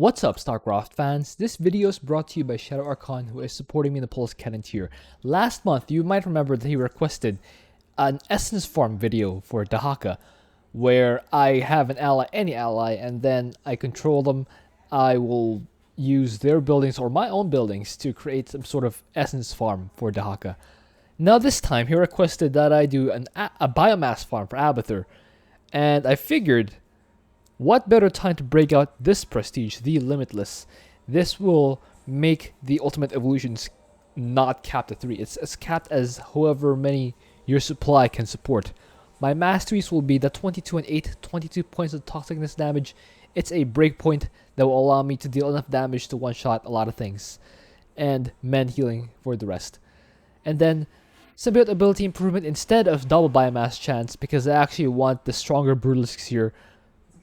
What's up, StarCraft fans? This video is brought to you by ShadowArchon, who is supporting me in the Pulse Cannon tier. Last month, you might remember that he requested an Essence Farm video for Dahaka, where I have an ally, any ally, and then I control them. I will use their buildings or my own buildings to create some sort of Essence Farm for Dahaka. Now this time, he requested that I do a Biomass farm for Abathur, and I figured, what better time to break out this prestige, the Limitless. This will make the ultimate evolutions not capped at 3. It's as capped as however many your supply can support. My masteries will be the 22 and 8, 22 points of toxicness damage. It's a breakpoint that will allow me to deal enough damage to one-shot a lot of things. And men healing for the rest. And then symbiote ability improvement instead of double biomass chance, because I actually want the stronger Brutalisks here.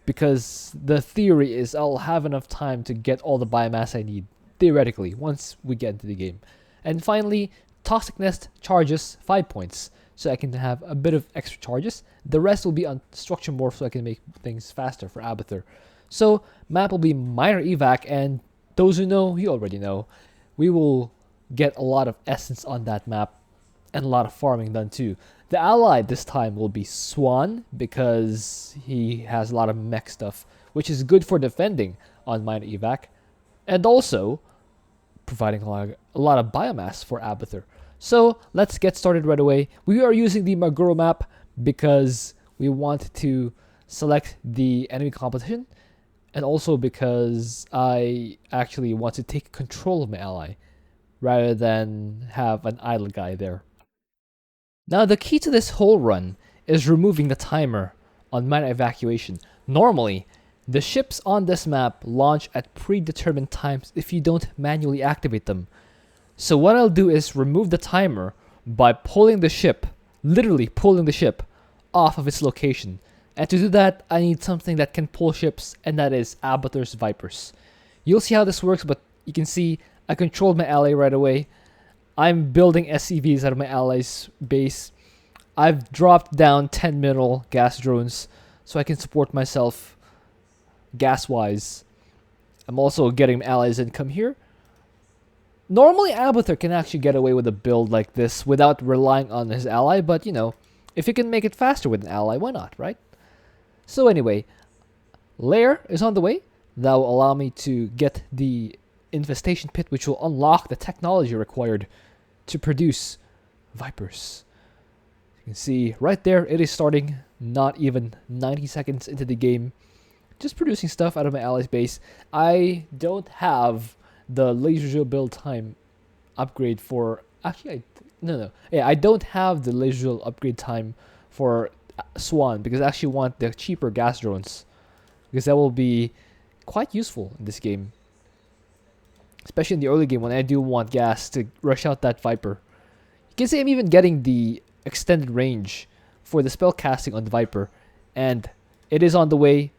Because the theory is I'll have enough time to get all the biomass I need, theoretically, once we get into the game. And finally, Toxic Nest charges 5 points, so I can have a bit of extra charges. The rest will be on Structure Morph, so I can make things faster for Abathur. So, map will be Minor Evac, and those who know, you already know. We will get a lot of essence on that map, and a lot of farming done too. The ally this time will be Swan, because he has a lot of mech stuff, which is good for defending on Minor Evac, and also providing a lot of biomass for Abathur. So let's get started right away. We are using the Maguro map because we want to select the enemy competition, and also because I actually want to take control of my ally rather than have an idle guy there. Now the key to this whole run is removing the timer on Minor Evacuation. Normally, the ships on this map launch at predetermined times if you don't manually activate them. So what I'll do is remove the timer by pulling the ship, literally pulling the ship, off of its location. And to do that, I need something that can pull ships, and that is Abathur's Vipers. You'll see how this works, but you can see I controlled my ally right away. I'm building SCVs out of my allies' base. I've dropped down 10 mineral gas drones so I can support myself gas-wise. I'm also getting allies income here. Normally, Abathur can actually get away with a build like this without relying on his ally, but you know, if you can make it faster with an ally, why not, right? So anyway, Lair is on the way. That will allow me to get the infestation pit, which will unlock the technology required to produce Vipers. You can see right there, it is starting, not even 90 seconds into the game. Just producing stuff out of my ally's base. I don't have the laser build time upgrade for... Actually, I don't have the laser upgrade time for Swan, because I actually want the cheaper gas drones, because that will be quite useful in this game. Especially in the early game when I do want gas to rush out that Viper. You can see I'm even getting the extended range for the spell casting on the Viper. And it is on the way.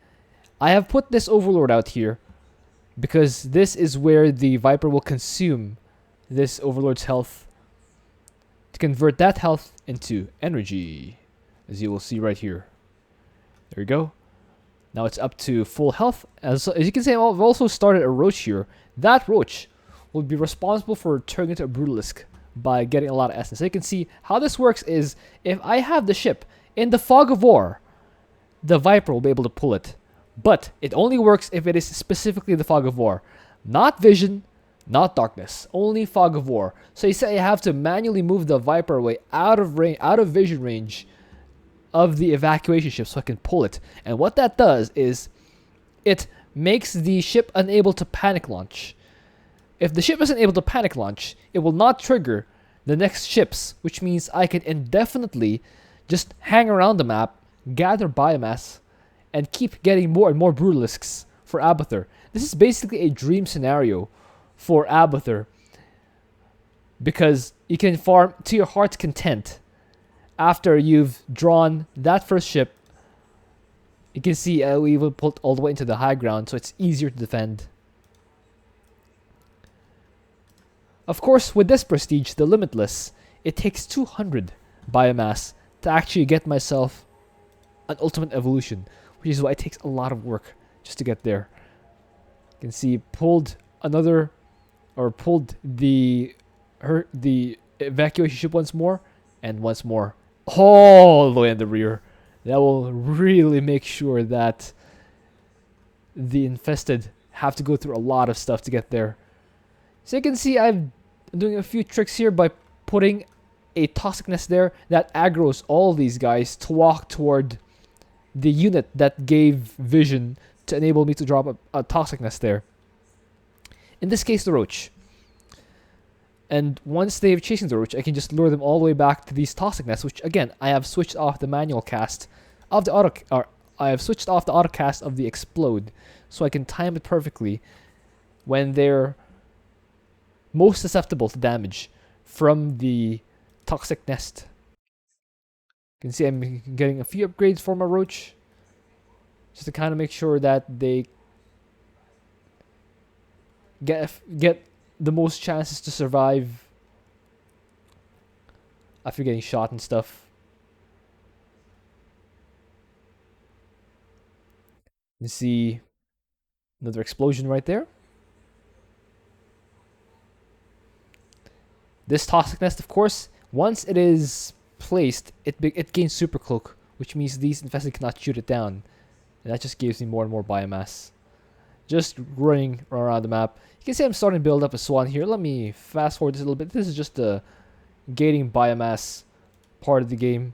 I have put this Overlord out here because this is where the Viper will consume this Overlord's health to convert that health into energy, as you will see right here. There you go. Now it's up to full health. As you can see, I've also started a Roach here. That Roach will be responsible for turning into a Brutalisk by getting a lot of essence. So you can see how this works is, if I have the ship in the Fog of War, the Viper will be able to pull it. But it only works if it is specifically the Fog of War. Not Vision, not Darkness. Only Fog of War. So you say I have to manually move the Viper away out of vision range of the evacuation ship so I can pull it. And what that does is it makes the ship unable to panic launch. If the ship isn't able to panic launch, it will not trigger the next ships, which means I can indefinitely just hang around the map, gather biomass, and keep getting more and more Brutalisks for Abathur. This is basically a dream scenario for Abathur, because you can farm to your heart's content. After you've drawn that first ship, you can see we will put all the way into the high ground, so it's easier to defend. Of course, with this prestige, the Limitless, it takes 200 biomass to actually get myself an ultimate evolution, which is why it takes a lot of work just to get there. You can see pulled another, or pulled the evacuation ship once more, and once more, all the way in the rear. That will really make sure that the infested have to go through a lot of stuff to get there. So you can see I'm doing a few tricks here by putting a toxic nest there that aggroes all these guys to walk toward the unit that gave vision to enable me to drop a toxic nest there. In this case, the roach. And once they've chasing the roach, I can just lure them all the way back to these toxic nests, which again, I have switched off the manual cast of the I have switched off the auto cast of the explode, so I can time it perfectly when they're most susceptible to damage from the toxic nest. You can see I'm getting a few upgrades for my roach, just to kind of make sure that they get the most chances to survive after getting shot and stuff. You see another explosion right there. This toxic nest, of course, once it is placed, it gains super cloak, which means these infested cannot shoot it down. And that just gives me more and more biomass. Just running around the map. You can see I'm starting to build up a swan here. Let me fast forward this a little bit. This is just the gating biomass part of the game.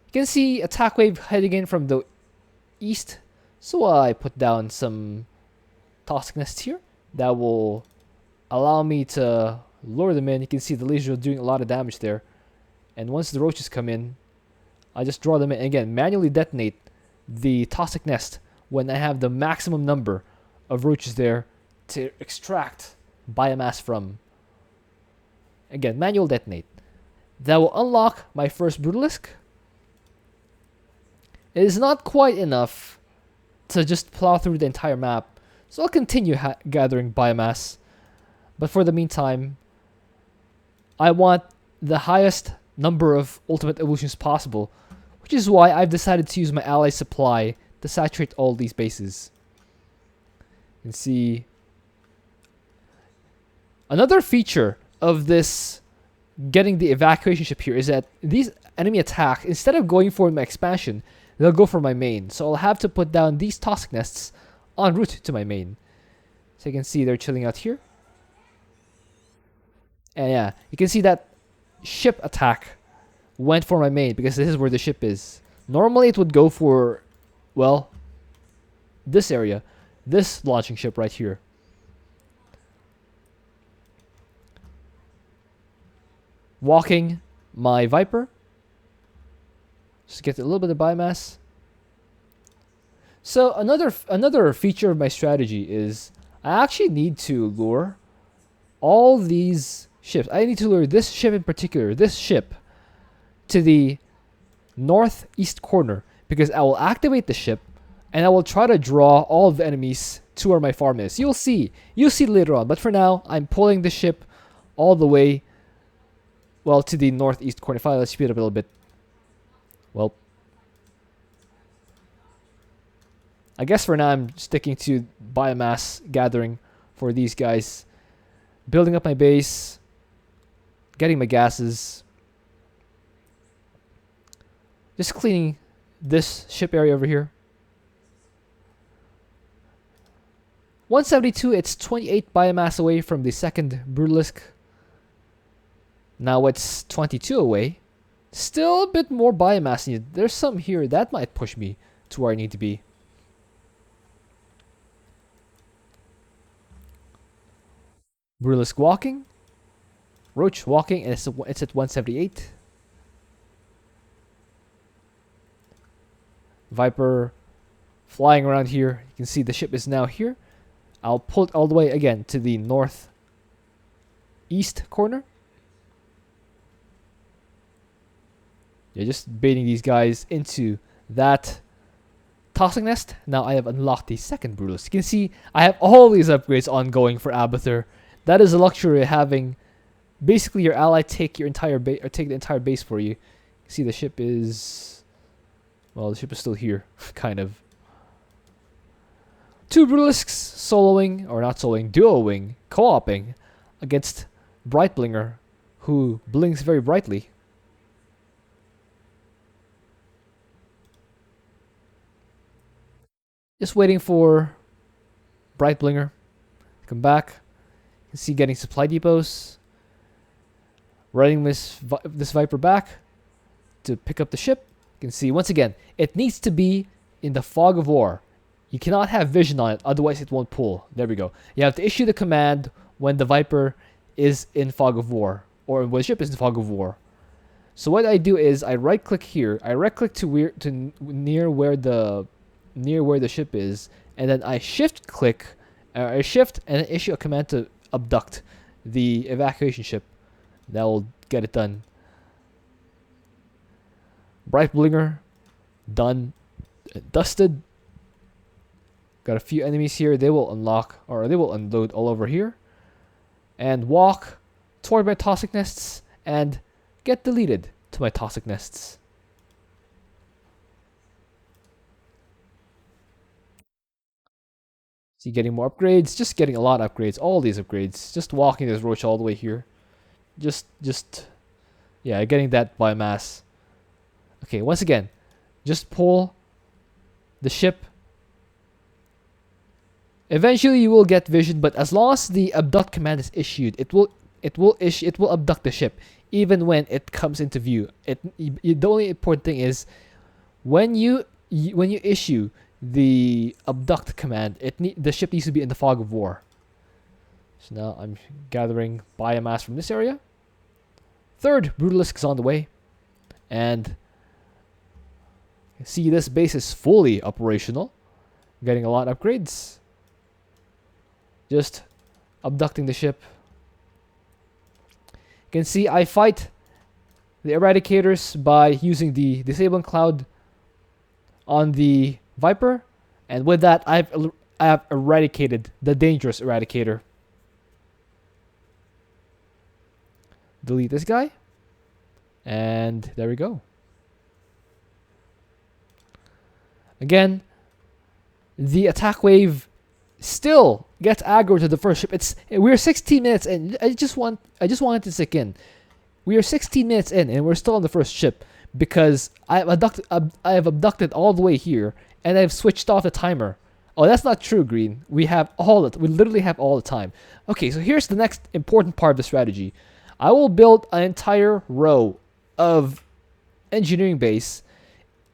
You can see attack wave heading in from the east. So I put down some toxic nests here that will allow me to lure them in. You can see the laser doing a lot of damage there. And once the roaches come in, I just draw them in. And again, manually detonate the toxic nest when I have the maximum number of roaches there to extract biomass from. Again, manual detonate. That will unlock my first Brutalisk. It is not quite enough to just plow through the entire map, so I'll continue gathering biomass. But for the meantime, I want the highest number of ultimate evolutions possible, which is why I've decided to use my ally supply to saturate all these bases. You can see another feature of this getting the evacuation ship here is that these enemy attacks, instead of going for my expansion, they'll go for my main. So I'll have to put down these toxic nests en route to my main. So you can see they're chilling out here. And yeah, you can see that ship attack went for my main because this is where the ship is. Normally it would go for, well, this area. This launching ship right here. Walking my Viper. Just get a little bit of biomass. So another feature of my strategy is I actually need to lure all these ships. I need to lure this ship in particular, this ship, to the northeast corner, because I will activate the ship and I will try to draw all of the enemies to where my farm is. You'll see later on, but for now I'm pulling the ship all the way, well, to the northeast corner. If I let's speed up a little bit. Well, I guess for now I'm sticking to biomass gathering for these guys. Building up my base. Getting my gases. Just cleaning this ship area over here. 172, it's 28 biomass away from the second Brutalisk. Now it's 22 away. Still a bit more biomass needed. There's some here that might push me to where I need to be. Brutalisk walking. Roach walking, and it's at 178. Viper flying around here. You can see the ship is now here. I'll pull it all the way again to the northeast corner. Yeah, just baiting these guys into that toxic nest. Now I have unlocked the second Brutalisk. You can see I have all these upgrades ongoing for Abathur. That is a luxury of having basically your ally take your entire base, or take the entire base for you. You see the ship is, well, the ship is still here, kind of. Two Brutalisks soloing, or not soloing, duoing, co-oping against Brightblinger, who blinks very brightly. Just waiting for Brightblinger to come back. You can see getting supply depots. Running this Viper back to pick up the ship. You can see once again, it needs to be in the fog of war. You cannot have vision on it, otherwise it won't pull. There we go. You have to issue the command when the Viper is in fog of war, or when the ship is in fog of war. So what I do is I right click here. I right click to near where the ship is, and then I shift click, I shift and issue a command to abduct the evacuation ship. That will get it done. Brightblinger done, dusted. Got a few enemies here. They will unlock, or they will unload all over here, and walk toward my toxic nests and get deleted to my toxic nests. See, getting more upgrades, just getting a lot of upgrades, all these upgrades, just walking this roach all the way here. Yeah, getting that biomass. Okay, once again, just pull the ship. Eventually you will get vision, but as long as the abduct command is issued, it will abduct the ship even when it comes into view. The only important thing is when you issue the abduct command, the ship needs to be in the fog of war. So now I'm gathering biomass from this area. Third Brutalisk is on the way, and see, this base is fully operational. Getting a lot of upgrades. Just abducting the ship. You can see I fight the eradicators by using the disabling cloud on the Viper, and with that I have eradicated the dangerous eradicator. Delete this guy, and there we go. Again, the attack wave still gets aggro to the first ship. We're 16 minutes in. I just wanted to sink in. We are 16 minutes in, and we're still on the first ship because I have abducted all the way here, and I've switched off the timer. Oh, that's not true, Green. We literally have all the time. Okay, so here's the next important part of the strategy. I will build an entire row of engineering base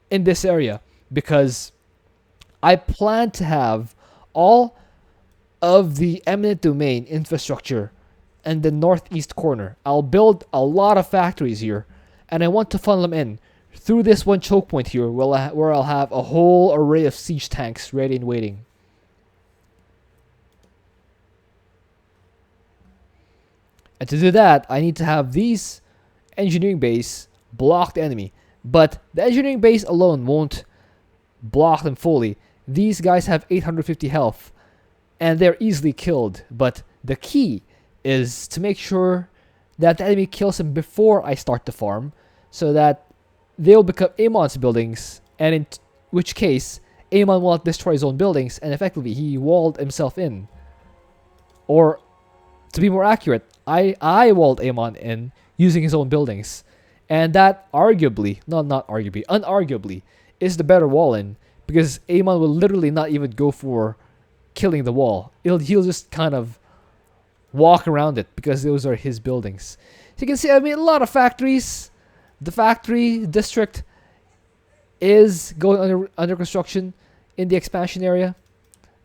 in this area because I plan to have all of the Eminent Domain infrastructure in the northeast corner. I'll build a lot of factories here, and I want to funnel them in through this one choke point here where I'll have a whole array of siege tanks ready and waiting. And to do that, I need to have these engineering base block the enemy. But the engineering base alone won't block them fully. These guys have 850 health, and they're easily killed. But the key is to make sure that the enemy kills them before I start the farm, so that they'll become Amon's buildings, and in which case, Amon will not destroy his own buildings, and effectively he walled himself in. Or, to be more accurate, I walled Amon in using his own buildings. And that unarguably, is the better wall in, because Amon will literally not even go for killing the wall. He'll just kind of walk around it, because those are his buildings. So you can see, I mean, a lot of factories. The factory district is going under construction in the expansion area.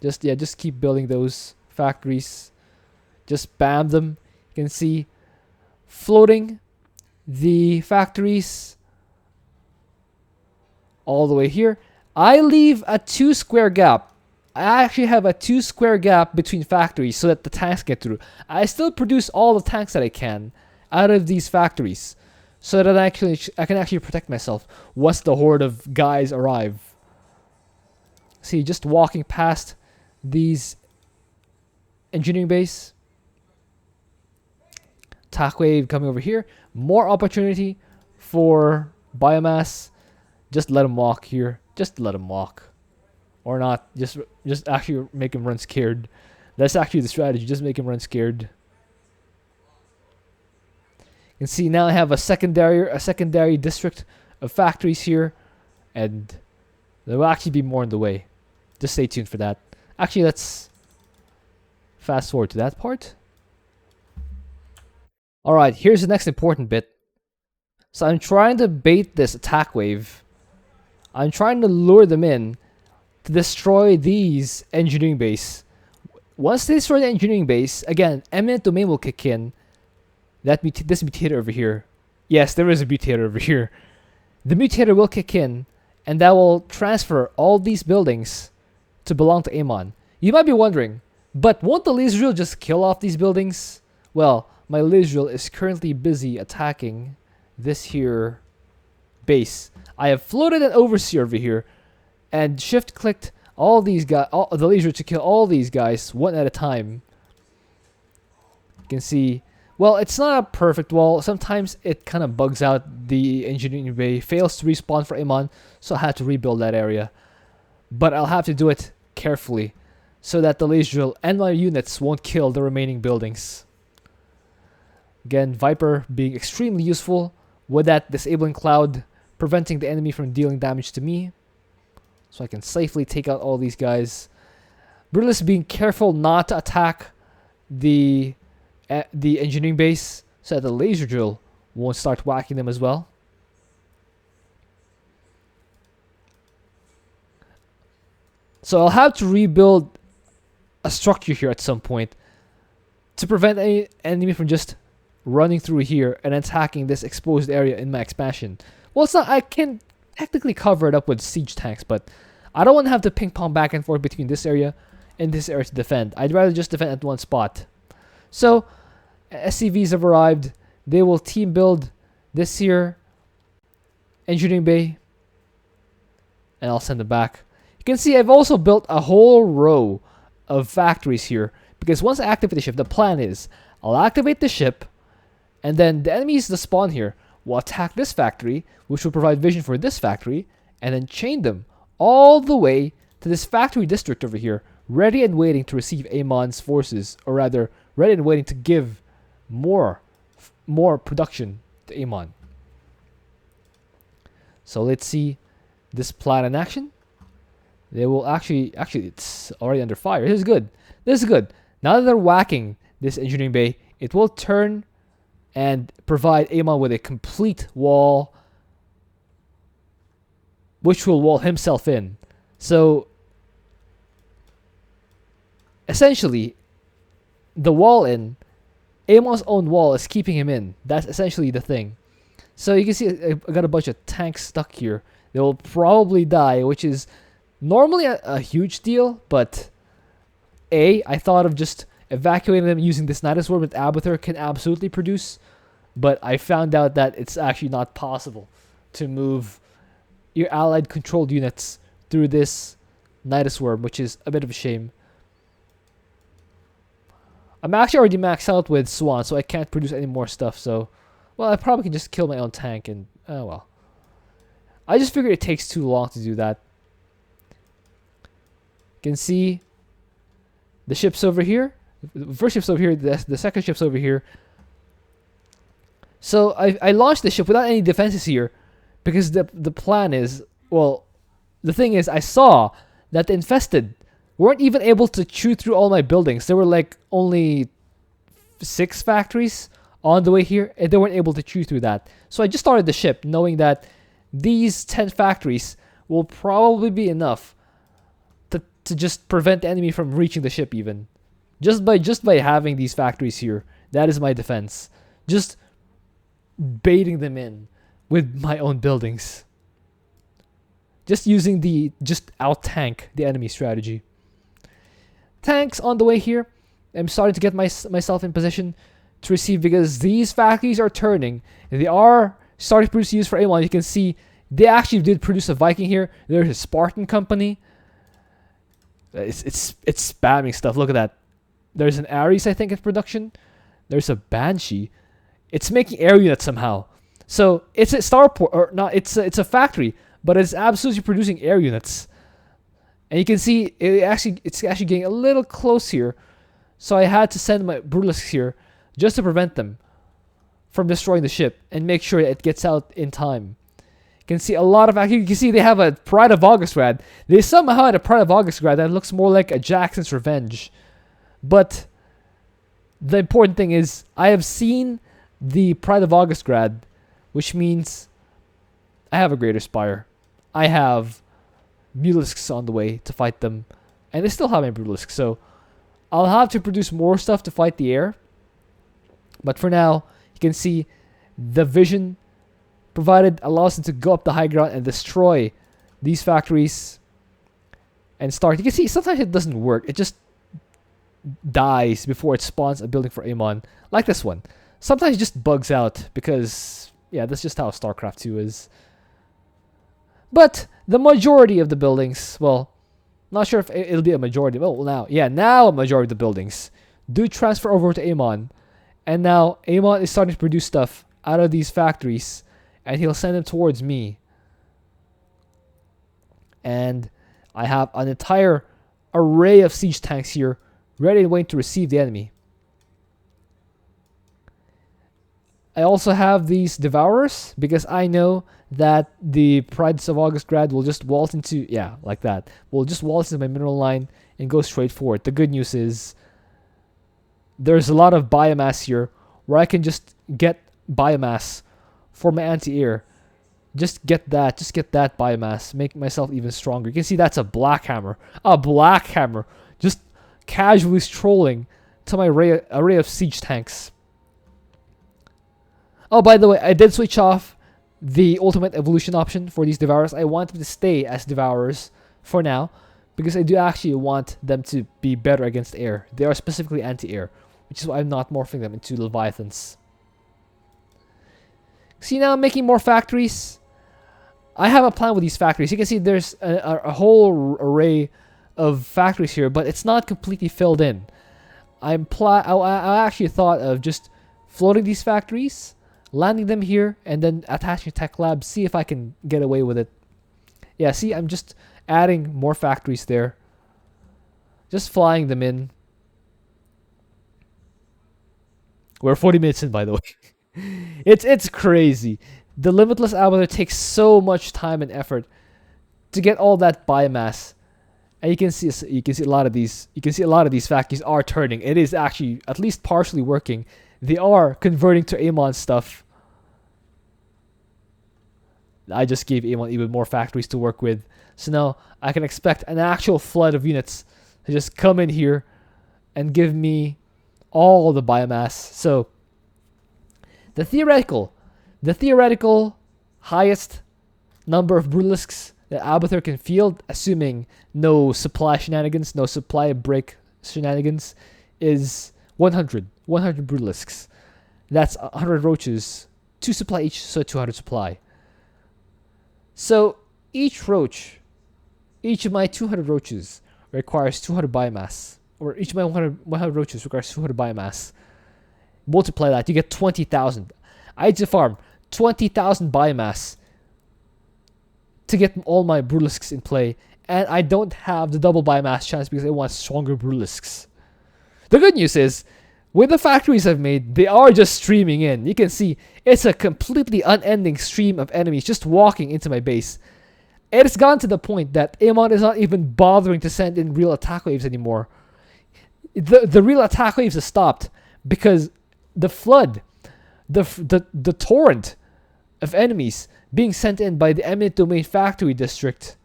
Just keep building those factories. Just spam them. You can see floating the factories all the way here. I leave a 2 square gap. I actually have a 2 square gap between factories so that the tanks get through. I still produce all the tanks that I can out of these factories, so that I can actually protect myself once the horde of guys arrive. See, just walking past these engineering base. Attack wave coming over here. More opportunity for biomass. Just let them walk here. Just let them walk. or not. Just actually make him run scared. That's actually the strategy. Just make him run scared. You can see now I have a secondary district of factories here, and there will actually be more in the way. Just stay tuned for that. Actually, let's fast forward to that part. Alright, here's the next important bit. So I'm trying to bait this attack wave. I'm trying to lure them in to destroy these engineering base. Once they destroy the engineering base, again, Eminent Domain will kick in. This mutator over here. Yes, there is a mutator over here. The mutator will kick in, and that will transfer all these buildings to belong to Amon. You might be wondering, but won't the laser drill just kill off these buildings? Well, my laser drill is currently busy attacking this here base. I have floated an overseer over here and shift clicked all these guys, the laser to kill all these guys one at a time. You can see, well, it's not a perfect wall. Sometimes it kind of bugs out. The engineering bay fails to respawn for Amon, so I had to rebuild that area. But I'll have to do it carefully so that the laser drill and my units won't kill the remaining buildings. Again, Viper being extremely useful with that disabling cloud, preventing the enemy from dealing damage to me, so I can safely take out all these guys. Brutalist being careful not to attack the engineering base, so that the laser drill won't start whacking them as well. So I'll have to rebuild a structure here at some point to prevent any enemy from just running through here and attacking this exposed area in my expansion. Well, it's not. I can technically cover it up with siege tanks, but I don't want to have to ping pong back and forth between this area and this area to defend. I'd rather just defend at one spot. So SCVs have arrived. They will team build this here engineering bay, and I'll send them back. You can see I've also built a whole row of factories here, because once I activate the ship, the plan is I'll activate the ship, and then the enemies that spawn here will attack this factory, which will provide vision for this factory, and then chain them all the way to this factory district over here, ready and waiting to receive Amon's forces, or rather, ready and waiting to give more production to Amon. So let's see this plan in action. They will actually, it's already under fire. This is good. This is good. Now that they're whacking this engineering bay, it will turn and provide Amon with a complete wall, which will wall himself in. So essentially, the wall in, Amon's own wall is keeping him in. That's essentially the thing. So you can see I got a bunch of tanks stuck here. They will probably die, which is normally a huge deal, but I thought of just evacuating them using this Nidus Worm that Abathur can absolutely produce, but I found out that it's actually not possible to move your allied controlled units through this Nidus Worm, which is a bit of a shame. I'm actually already maxed out with Swan, so I can't produce any more stuff, so well, I probably can just kill my own tank and oh well. I just figured it takes too long to do that. You can see the ships over here. The first ship's over here, the second ship's over here. So I launched the ship without any defenses here, because the plan is, well, the thing is, I saw that the infested weren't even able to chew through all my buildings. There were like only 6 factories on the way here, and they weren't able to chew through that. So I just started the ship knowing that these 10 factories will probably be enough to just prevent the enemy from reaching the ship even. Just by having these factories here, that is my defense. Just baiting them in with my own buildings. Just using the out-tank the enemy strategy. Tanks on the way here. I'm starting to get myself in position to receive, because these factories are turning. And they are starting to produce use for Amon. You can see they actually did produce a Viking here. There's a Spartan company. It's spamming stuff. Look at that. There's an Ares, I think, in production. There's a Banshee. It's making air units somehow. So it's a starport, or not? It's a factory, but it's absolutely producing air units. And you can see it's actually getting a little close here. So I had to send my Brulisks here just to prevent them from destroying the ship and make sure it gets out in time. You can see a lot of you can see they have a Pride of Augustgrad. They somehow had a Pride of Augustgrad that looks more like a Jackson's Revenge. But the important thing is I have seen the Pride of Augustgrad, which means I have a Greater Spire. I have Brulisks on the way to fight them, and they still have my Brulisks, so I'll have to produce more stuff to fight the air. But for now, you can see the vision provided allows them to go up the high ground and destroy these factories and start. You can see sometimes it doesn't work. It just dies before it spawns a building for Amon, like this one. Sometimes it just bugs out because, yeah, that's just how StarCraft 2 is. But the majority of the buildings, well, not sure if it'll be a majority. Well, now a majority of the buildings do transfer over to Amon. And now Amon is starting to produce stuff out of these factories, and he'll send them towards me. And I have an entire array of siege tanks here, ready and waiting to receive the enemy. I also have these Devourers, because I know that the Prides of Augustgrad will just waltz into, like that. Will just waltz into my mineral line and go straight for it. The good news is there's a lot of biomass here where I can just get biomass for my anti-air. Just get that biomass. Make myself even stronger. You can see that's a black hammer. A black hammer. Just casually strolling to my array of siege tanks. Oh, by the way, I did switch off the ultimate evolution option for these Devourers. I want them to stay as Devourers for now, because I do actually want them to be better against air. They are specifically anti-air, which is why I'm not morphing them into Leviathans. See, now I'm making more factories. I have a plan with these factories. You can see there's a whole array of factories here, but it's not completely filled in. I actually thought of just floating these factories, landing them here, and then attaching tech labs, see if I can get away with it. Yeah, see, I'm just adding more factories there. Just flying them in. We're 40 minutes in, by the way. It's crazy. The Limitless Abathur takes so much time and effort to get all that biomass. And you can see a lot of these factories are turning. It is actually at least partially working. They are converting to Amon stuff. I just gave Amon even more factories to work with. So now I can expect an actual flood of units to just come in here and give me all the biomass. So the theoretical highest number of Brulisks that Abathur can field, assuming no supply shenanigans, no supply break shenanigans, is 100 Brulisks. That's 100 roaches, 2 supply each, so 200 supply. So each of my 200 roaches requires 200 biomass, or each of my 100 roaches requires 200 biomass. Multiply that, you get 20,000. I had to farm 20,000 biomass to get all my Brulisks in play, and I don't have the double biomass chance because I want stronger Brulisks. The good news is, with the factories I've made, they are just streaming in. You can see it's a completely unending stream of enemies just walking into my base. It's gotten to the point that Amon is not even bothering to send in real attack waves anymore. The real attack waves have stopped because the flood, the torrent of enemies being sent in by the Eminent Domain factory district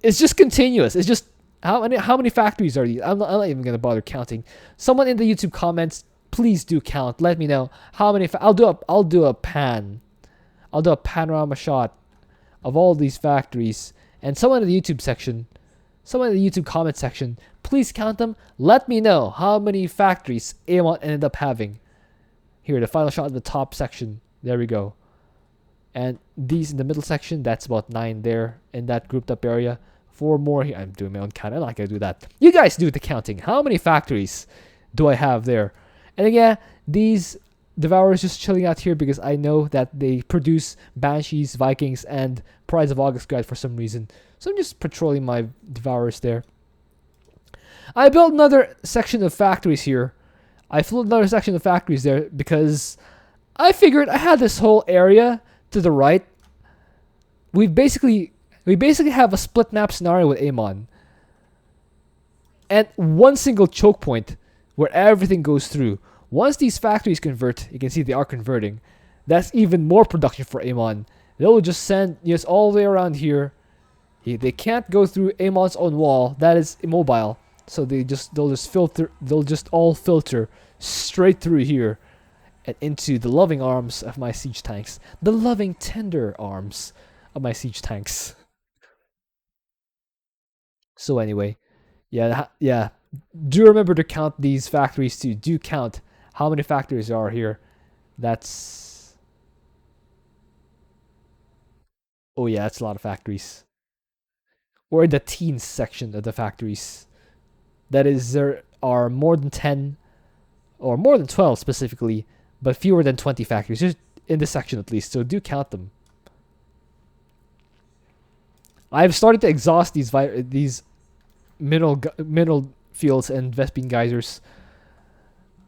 is just continuous. It's just how many factories are these? I'm not even gonna bother counting. Someone in the YouTube comments, please do count. Let me know how many. I'll do a panorama shot of all these factories. And someone in the YouTube comment section, please count them. Let me know how many factories Amon ended up having. Here, the final shot of the top section. There we go. And these in the middle section, that's about 9 there in that grouped up area. 4 more here. I'm doing my own count. I'm not going to do that. You guys do the counting. How many factories do I have there? And again, the Devourers just chilling out here because I know that they produce Banshees, Vikings, and Prides of August Guide for some reason. So I'm just patrolling my Devourers there. I built another section of factories here. I flew another section of factories there because I figured I had this whole area to the right. We basically have a split map scenario with Amon. And one single choke point where everything goes through. Once these factories convert, you can see they are converting. That's even more production for Amon. They'll just send units all the way around here. They can't go through Amon's own wall. That is immobile. So they'll just all filter straight through here and into the loving arms of my siege tanks. The loving tender arms of my siege tanks. So anyway, yeah. Do remember to count these factories too. Do count how many factories there are here. That's... Oh yeah, that's a lot of factories. We're in the teens section of the factories. That is, there are more than 10, or more than 12 specifically, but fewer than 20 factories. Just in this section at least, so do count them. I've started to exhaust these mineral fields and Vespine geysers.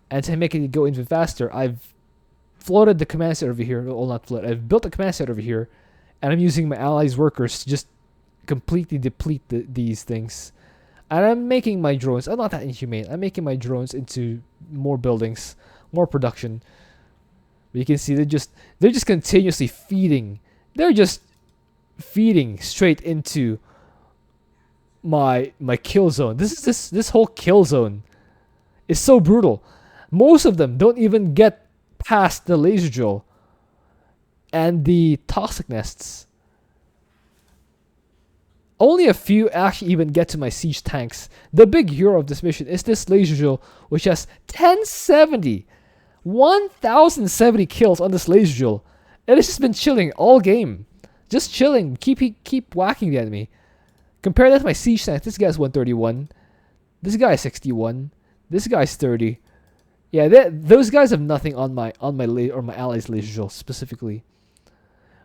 And to make it go even faster, I've floated the command set over here. Well, not floated. I've built a command set over here, and I'm using my allies' workers to just completely deplete these things. And I'm making my drones. I'm not that inhumane. I'm making my drones into more buildings, more production. But you can see they're just continuously feeding. They're just feeding straight into my kill zone. This whole kill zone is so brutal. Most of them don't even get past the laser drill and the toxic nests. Only a few actually even get to my siege tanks. The big hero of this mission is this laser drill, which has 1070 kills on this laser drill. It has just been chilling all game. Just chilling. Keep whacking the enemy. Compare that to my siege tanks. This guy's 131. This guy's 61. This guy's 30. Yeah, those guys have nothing on my allies' laser drill specifically.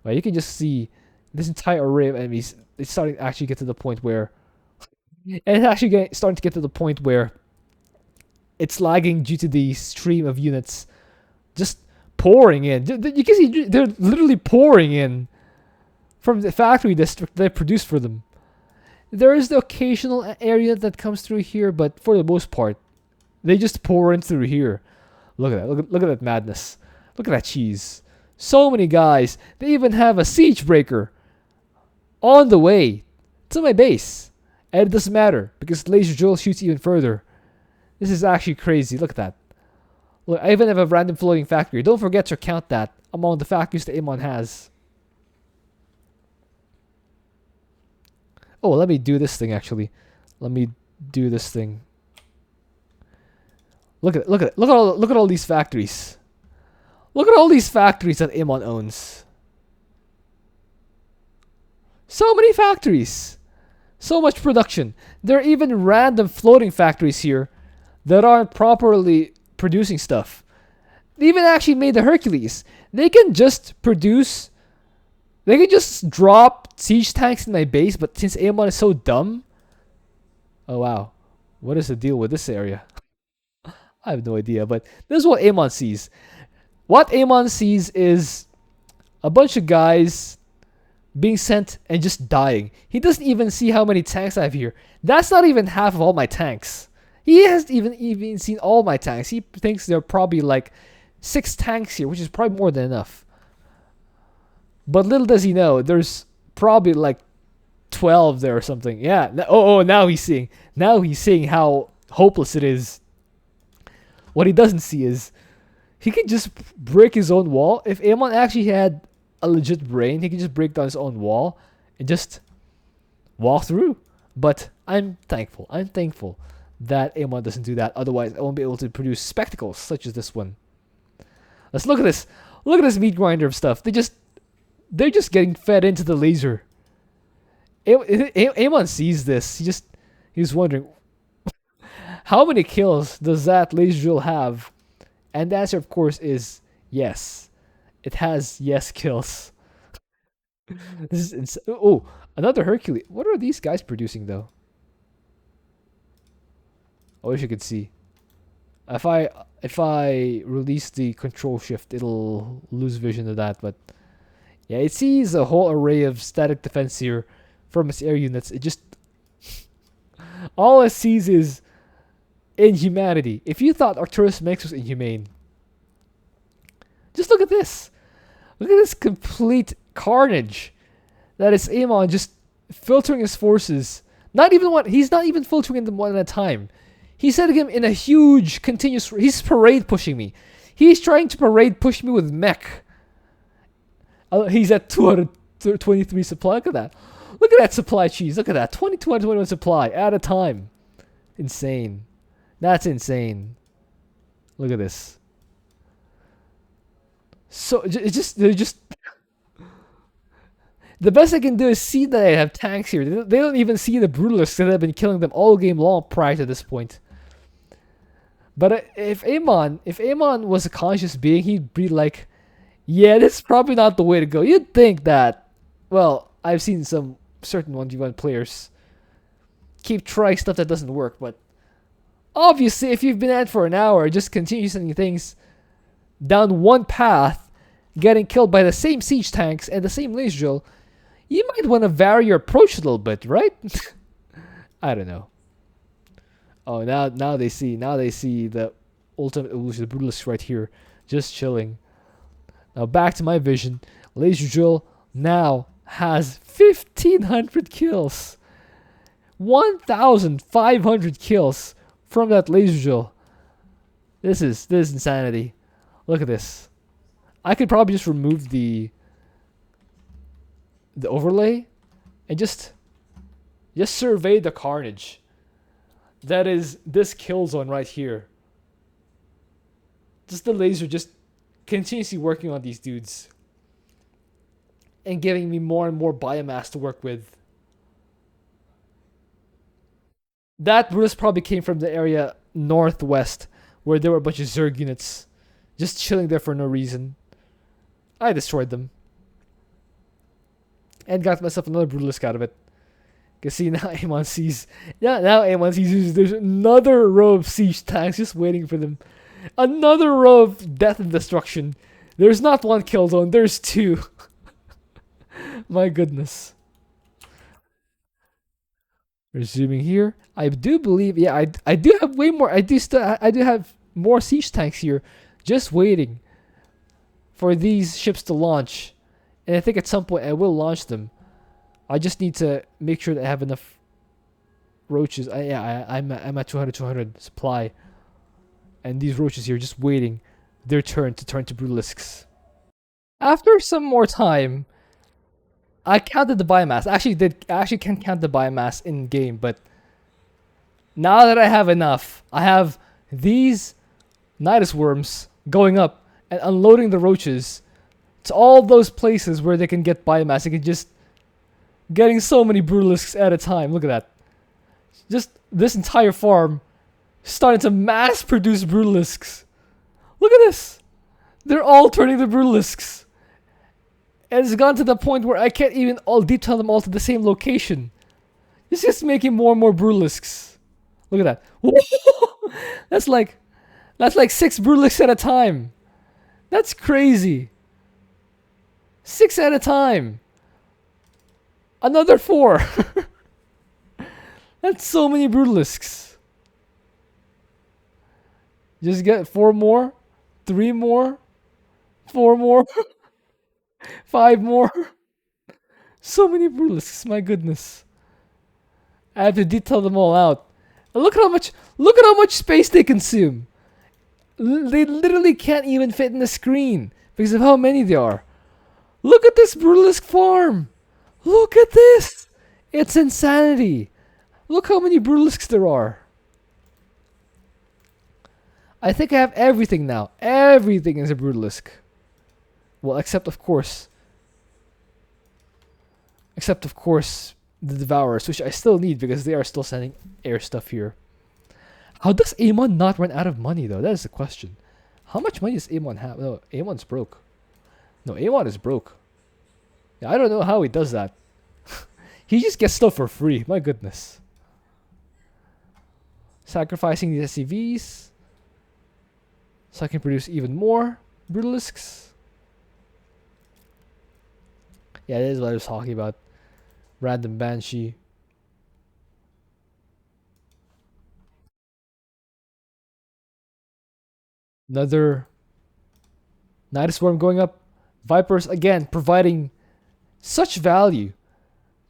Right, you can just see this entire array of enemies. It's starting to actually get to the point where it's lagging due to the stream of units just pouring in. You can see they're literally pouring in from the factory district they produced for them. There is the occasional area that comes through here, but for the most part, they just pour in through here. Look at that. Look at that madness. Look at that cheese. So many guys. They even have a siege breaker on the way to my base. And it doesn't matter because laser drill shoots even further. This is actually crazy. Look at that. Look, I even have a random floating factory. Don't forget to count that among the factories that Amon has. Oh, let me do this thing actually. Let me do this thing. Look at all these factories. Look at all these factories that Amon owns. So many factories. So much production. There are even random floating factories here that aren't properly producing stuff. They even actually made the Hercules. They can just drop siege tanks in my base, but since Amon is so dumb... Oh wow. What is the deal with this area? I have no idea, but this is what Amon sees. What Amon sees is a bunch of guys being sent and just dying. He doesn't even see how many tanks I have here. That's not even half of all my tanks. He hasn't even seen all my tanks. He thinks there are probably like 6 tanks here, which is probably more than enough. But little does he know, there's probably like 12 there or something. Yeah. Now he's seeing. Now he's seeing how hopeless it is. What he doesn't see is he could just break his own wall. If Amon actually had a legit brain, he could just break down his own wall and just walk through. But I'm thankful. I'm thankful that Amon doesn't do that. Otherwise, I won't be able to produce spectacles such as this one. Let's look at this. Look at this meat grinder of stuff. They're just getting fed into the laser. Amon sees this. He's wondering, how many kills does that laser drill have? And the answer, of course, is Yes. It has yes kills. This is oh, another Hercules. What are these guys producing though? I wish you could see. If I release the control shift, it'll lose vision of that. But yeah, it sees a whole array of static defense here from its air units. It just all it sees is inhumanity. If you thought Arcturus Mix was inhumane, just look at this. Look at this complete carnage. That is Amon just filtering his forces. Not even one. He's not even filtering them one at a time. He's setting him in a huge continuous. He's parade pushing me. He's trying to parade push me with mech. He's at 223 supply. Look at that. Look at that supply cheese. Look at that. 2221 supply at a time. Insane. That's insane. Look at this. So they're just. The best I can do is see that I have tanks here. They don't even see the Brutalisks that have been killing them all game long prior to this point. But if Amon was a conscious being, he'd be like, yeah, this is probably not the way to go. You'd think that, well, I've seen some certain 1v1 players keep trying stuff that doesn't work, but obviously if you've been at it for an hour, just continue sending things down one path, getting killed by the same siege tanks and the same laser drill, you might want to vary your approach a little bit, right? I don't know. Oh, now they see the ultimate illusion, the Brutalist right here, just chilling. Now back to my vision. Laser drill now has 1,500 kills, 1,500 kills from that laser drill. This is insanity. Look at this. I could probably just remove the overlay and just survey the carnage. That is this kill zone right here. Just the laser just continuously working on these dudes and giving me more and more biomass to work with. That Brutus probably came from the area northwest where there were a bunch of Zerg units just chilling there for no reason. I destroyed them. And got myself another Brutalisk out of it. Cause see now Amon sees there's another row of siege tanks just waiting for them. Another row of death and destruction. There's not one kill zone, there's two. My goodness. Resuming here. I do believe I do have way more I do have more siege tanks here just waiting for these ships to launch. And I think at some point I will launch them. I just need to make sure that I have enough roaches. I'm at 200 supply. And these roaches here just waiting their turn to turn to Brutalisks. After some more time, I counted the biomass. I actually can count the biomass in game, but now that I have enough, I have these Nidus worms going up and unloading the roaches to all those places where they can get biomass. They can just getting so many Brutalisks at a time. Look at that. Just this entire farm starting to mass produce Brutalisks. Look at this. They're all turning to Brutalisks. And it's gone to the point where I can't even all detail them all to the same location. It's just making more and more Brutalisks. Look at that. That's like 6 Brutalisks at a time. That's crazy. 6 at a time. Another 4. That's so many Brutalisks. Just get 4 more, 3 more, 4 more, 5 more. So many Brutalisks, my goodness. I have to detail them all out. Look at how much space they consume. They literally can't even fit in the screen because of how many there are. Look at this Brutalisk farm. Look at this. It's insanity. Look how many Brutalisks there are. I think I have everything now. Everything is a Brutalisk. Well, except of course the Devourers, which I still need because they are still sending air stuff here. How does Amon not run out of money though? That is the question. How much money does Amon have? No, Amon's broke. No, Amon is broke. Yeah, I don't know how he does that. He just gets stuff for free. My goodness. Sacrificing the SCVs so I can produce even more Brutalisks. Yeah, that is what I was talking about. Random Banshee. Another Night Swarm going up. Vipers again providing such value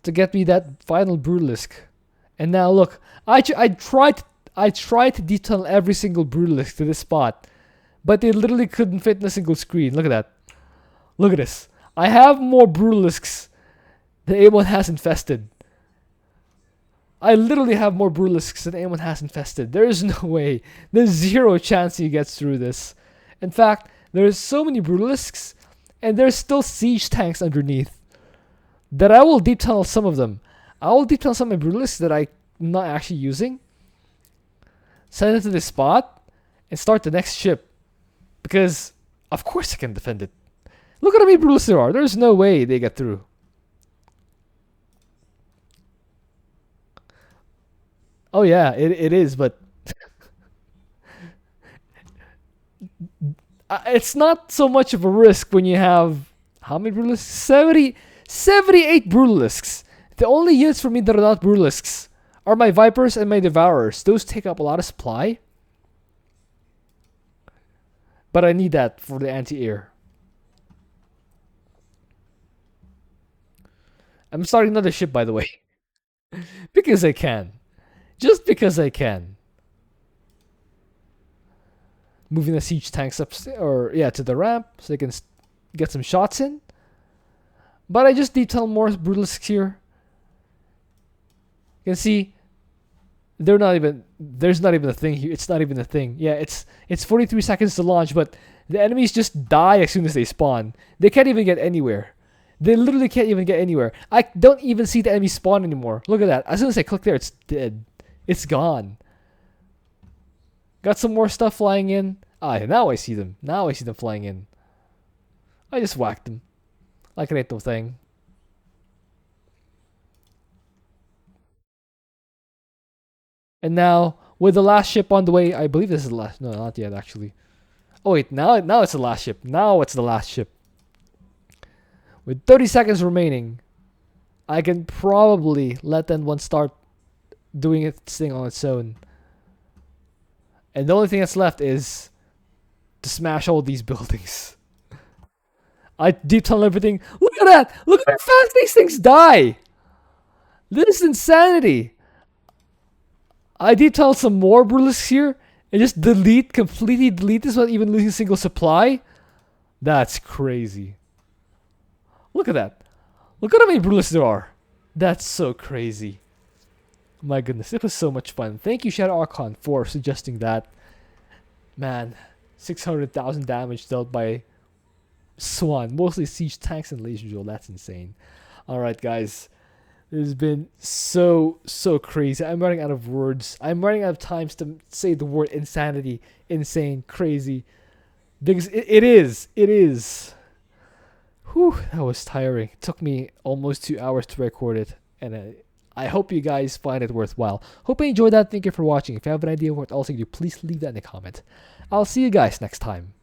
to get me that final Brutalisk. And now look, I tried to detail every single Brutalisk to this spot, but they literally couldn't fit in a single screen. Look at that. Look at this. I have more Brutalisks than anyone has infested. I literally have more Brutalisks than anyone has infested. There is no way. There's zero chance he gets through this. In fact, there's so many Brutalisks, and there's still siege tanks underneath, that I will deep tunnel some of them. I will deep tunnel some of my Brutalisks that I'm not actually using, send it to this spot, and start the next ship. Because, of course I can defend it. Look at how many Brutalisks there are. There's no way they get through. Oh yeah, it is, but it's not so much of a risk when you have how many Brutalisks? 78 Brutalisks. The only units for me that are not Brutalisks are my Vipers and my Devourers. Those take up a lot of supply, but I need that for the anti-air. I'm starting another ship, by the way, because I can. Just because I can. Moving the siege tanks up, or yeah, to the ramp so they can get some shots in. But I just detail more Brutalisks here. You can see there's not even a thing here. It's not even a thing. Yeah, it's 43 seconds to launch, but the enemies just die as soon as they spawn. They can't even get anywhere. They literally can't even get anywhere. I don't even see the enemy spawn anymore. Look at that. As soon as I click there, it's dead. It's gone. Got some more stuff flying in. Ah, now I see them. Now I see them flying in. I just whacked them. Like an little thing. And now, with the last ship on the way, I believe this is the last. No, not yet, actually. Oh, wait. Now it's the last ship. Now it's the last ship. With 30 seconds remaining, I can probably let that one start doing its thing on its own. And the only thing that's left is to smash all these buildings. I deep tunnel everything. Look at that! Look at how fast these things die! This is insanity! I deep tunnel some more Brutalisks here and just completely delete this without even losing a single supply. That's crazy. Look at that. Look at how many Brutalisks there are. That's so crazy. My goodness, it was so much fun. Thank you, ShadowArchon, for suggesting that. Man, 600,000 damage dealt by Swan. Mostly siege tanks and laser drill. That's insane. Alright, guys. This has been so crazy. I'm running out of words. I'm running out of times to say the word insanity, insane, crazy. Because it is. It is. Whew, that was tiring. It took me almost 2 hours to record it. And I hope you guys find it worthwhile. Hope you enjoyed that. Thank you for watching. If you have an idea of what else to do, please leave that in the comment. I'll see you guys next time.